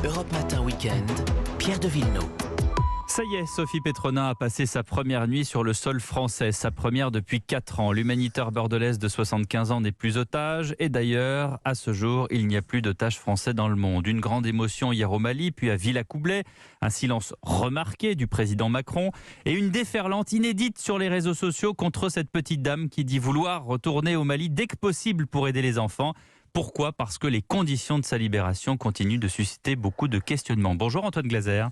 Europe Matin Week-end, Pierre de Villeneuve. Ça y est, Sophie Petronin a passé sa première nuit sur le sol français, sa première depuis 4 ans. L'humanitaire bordelaise de 75 ans n'est plus otage et d'ailleurs, à ce jour, il n'y a plus d'otages français dans le monde. Une grande émotion hier au Mali, puis à Villacoublay, un silence remarqué du président Macron et une déferlante inédite sur les réseaux sociaux contre cette petite dame qui dit vouloir retourner au Mali dès que possible pour aider les enfants. Pourquoi ? Parce que les conditions de sa libération continuent de susciter beaucoup de questionnements. Bonjour Antoine Glaser.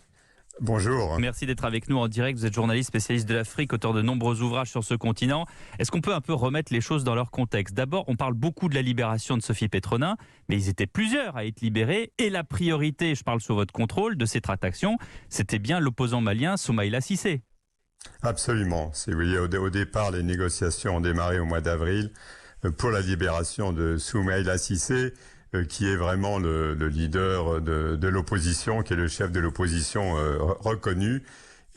Bonjour. Merci d'être avec nous en direct. Vous êtes journaliste spécialiste de l'Afrique, auteur de nombreux ouvrages sur ce continent. Est-ce qu'on peut un peu remettre les choses dans leur contexte ? D'abord, on parle beaucoup de la libération de Sophie Petronin, mais ils étaient plusieurs à être libérés. Et la priorité, je parle sous votre contrôle, de cette attraction, c'était bien l'opposant malien Soumaïla Cissé. Absolument. Oui, au départ, les négociations ont démarré au mois d'avril pour la libération de Soumaïla Cissé, qui est vraiment le leader de l'opposition, qui est le chef de l'opposition reconnu.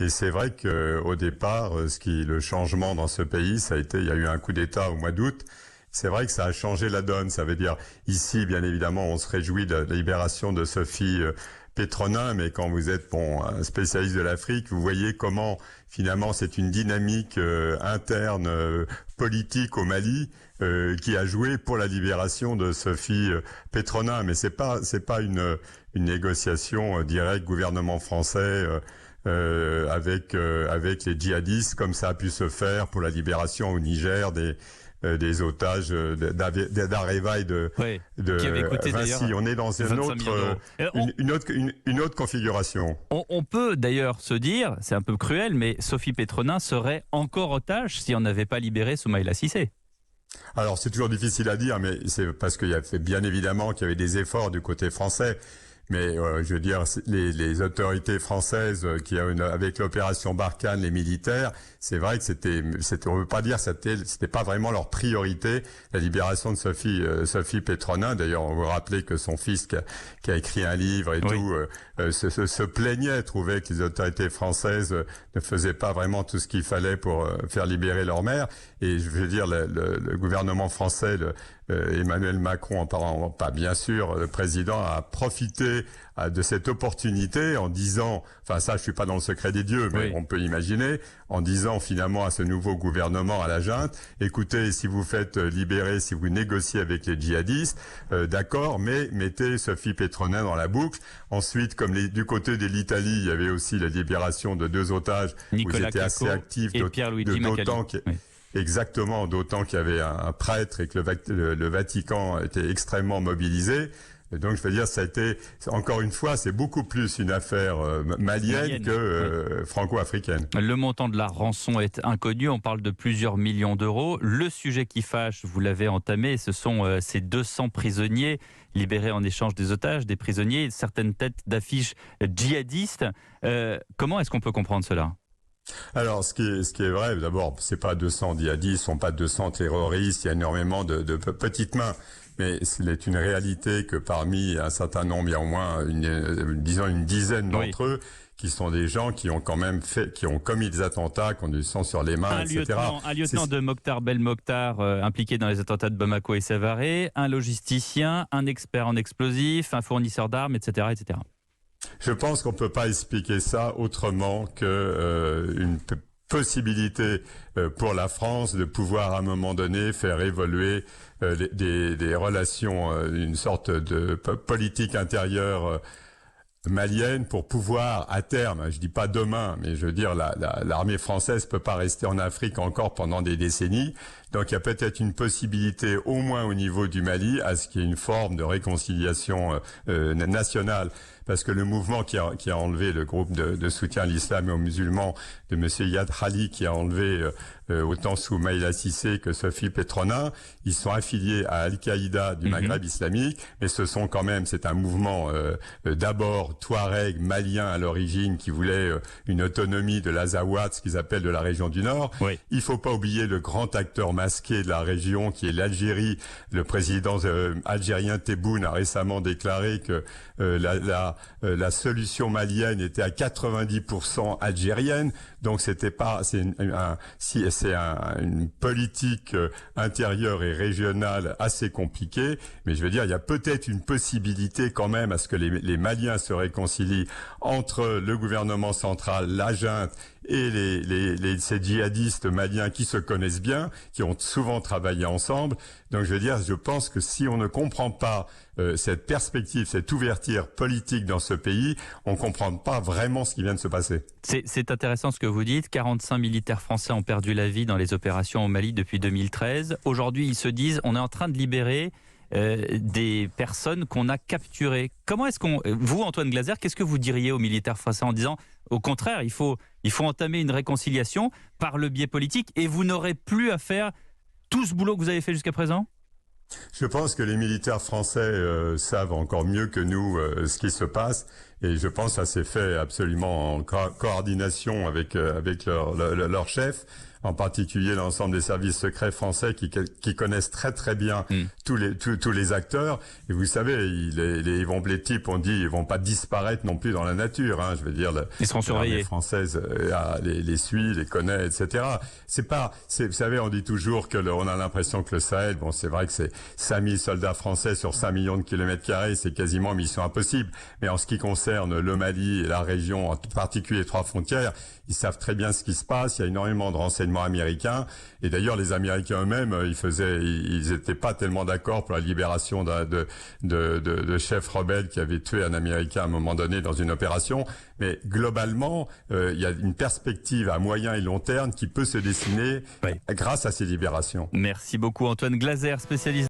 Et c'est vrai qu'au départ, le changement dans ce pays, il y a eu un coup d'État au mois d'août. C'est vrai que ça a changé la donne. Ça veut dire, ici, bien évidemment, on se réjouit de la libération de Sophie Petronin, mais quand vous êtes un spécialiste de l'Afrique, vous voyez comment finalement c'est une dynamique interne politique au Mali qui a joué pour la libération de Sophie Petronin. Mais c'est pas une négociation directe gouvernement français avec les djihadistes comme ça a pu se faire pour la libération au Niger des otages d'Areva et de Vinci. On est dans une autre configuration. On peut d'ailleurs se dire, c'est un peu cruel, mais Sophie Petronin serait encore otage si on n'avait pas libéré Soumaïla Cissé. Alors c'est toujours difficile à dire, mais c'est parce qu'il y a bien évidemment qu'il y avait des efforts du côté français. Mais je veux dire, les autorités françaises avec l'opération Barkhane, les militaires, c'est vrai que on veut pas dire c'était pas vraiment leur priorité, la libération de Sophie Petronin. D'ailleurs, on vous rappelait que son fils qui a écrit un livre et tout se plaignait, trouvait que les autorités françaises ne faisaient pas vraiment tout ce qu'il fallait pour faire libérer leur mère. Et je veux dire, le gouvernement français, Emmanuel Macron, pas bien sûr, le président a profité de cette opportunité en disant, enfin ça je suis pas dans le secret des dieux, mais on peut imaginer, en disant finalement à ce nouveau gouvernement, à la junte, écoutez, si vous faites libérer, si vous négociez avec les djihadistes, d'accord, mais mettez Sophie Petronin dans la boucle. Ensuite, comme du côté de l'Italie, il y avait aussi la libération de 2 otages, Nicolas où ils étaient assez actifs, Exactement, d'autant qu'il y avait un prêtre et que le Vatican était extrêmement mobilisé. Et donc, je veux dire, ça a été, encore une fois, c'est beaucoup plus une affaire malienne que franco-africaine. Le montant de la rançon est inconnu, on parle de plusieurs millions d'euros. Le sujet qui fâche, vous l'avez entamé, ce sont ces 200 prisonniers libérés en échange des otages, des prisonniers, certaines têtes d'affiches djihadistes. Comment est-ce qu'on peut comprendre cela ? Alors, ce qui est vrai, d'abord, c'est pas 200 djihadistes, ce sont pas 200 terroristes, il y a énormément de petites mains. Mais c'est une réalité que parmi un certain nombre, il y a au moins une dizaine d'entre eux qui sont des gens qui ont quand même qui ont commis des attentats, qui ont du sang sur les mains, etc. Un lieutenant de Mokhtar Belmokhtar impliqué dans les attentats de Bamako et Sévaré, un logisticien, un expert en explosifs, un fournisseur d'armes, etc., etc. Je pense qu'on peut pas expliquer ça autrement que une possibilité pour la France de pouvoir à un moment donné faire évoluer des relations, une sorte de politique intérieure malienne pour pouvoir à terme, je dis pas demain, mais je veux dire l'armée française peut pas rester en Afrique encore pendant des décennies. Donc il y a peut-être une possibilité au moins au niveau du Mali à ce qu'il y ait une forme de réconciliation nationale. Parce que le mouvement qui a enlevé le groupe de soutien à l'islam et aux musulmans de monsieur Yad Khali, qui a enlevé autant Soumaïla Cissé que Sophie Petronin, ils sont affiliés à Al-Qaïda du Maghreb islamique, mais c'est un mouvement d'abord touareg malien à l'origine qui voulait une autonomie de l'Azawad, ce qu'ils appellent de la région du Nord. Oui. Il faut pas oublier le grand acteur masqué de la région qui est l'Algérie. Le président algérien Tebboune a récemment déclaré que la solution malienne était à 90% algérienne. Donc c'était pas, une politique intérieure et régionale assez compliquée. Mais je veux dire, il y a peut-être une possibilité quand même à ce que les Maliens se réconcilient entre le gouvernement central, la junte et ces djihadistes maliens qui se connaissent bien, qui ont souvent travaillé ensemble. Donc je veux dire, je pense que si on ne comprend pas cette perspective, cette ouverture politique dans ce pays, on ne comprend pas vraiment ce qui vient de se passer. C'est intéressant ce que vous dites. 45 militaires français ont perdu la vie dans les opérations au Mali depuis 2013. Aujourd'hui, ils se disent, on est en train de libérer des personnes qu'on a capturées. Comment est-ce vous, Antoine Glaser, qu'est-ce que vous diriez aux militaires français en disant, au contraire, il faut entamer une réconciliation par le biais politique et vous n'aurez plus à faire tout ce boulot que vous avez fait jusqu'à présent? Je pense que les militaires français savent encore mieux que nous ce qui se passe, et je pense que ça s'est fait absolument en coordination avec leur chef, en particulier l'ensemble des services secrets français qui connaissent très très bien tous les acteurs. Et vous savez, les types ont dit, ils vont pas disparaître non plus dans la nature. Hein, je veux dire, ils seront surveillés. Les françaises les suit, les connaît, etc. Vous savez, on dit toujours on a l'impression que le Sahel, bon, c'est vrai que c'est 5000 soldats français sur 5 millions de kilomètres carrés, c'est quasiment mission impossible. Mais en ce qui concerne le Mali et la région, en particulier les 3 frontières, ils savent très bien ce qui se passe. Il y a énormément de renseignements américains. Et d'ailleurs, les Américains eux-mêmes, ils étaient pas tellement d'accord pour la libération de chefs rebelles qui avaient tué un Américain à un moment donné dans une opération. Mais globalement, il y a une perspective à moyen et long terme qui peut se dessiner grâce à ces libérations. Merci beaucoup, Antoine Glaser, spécialiste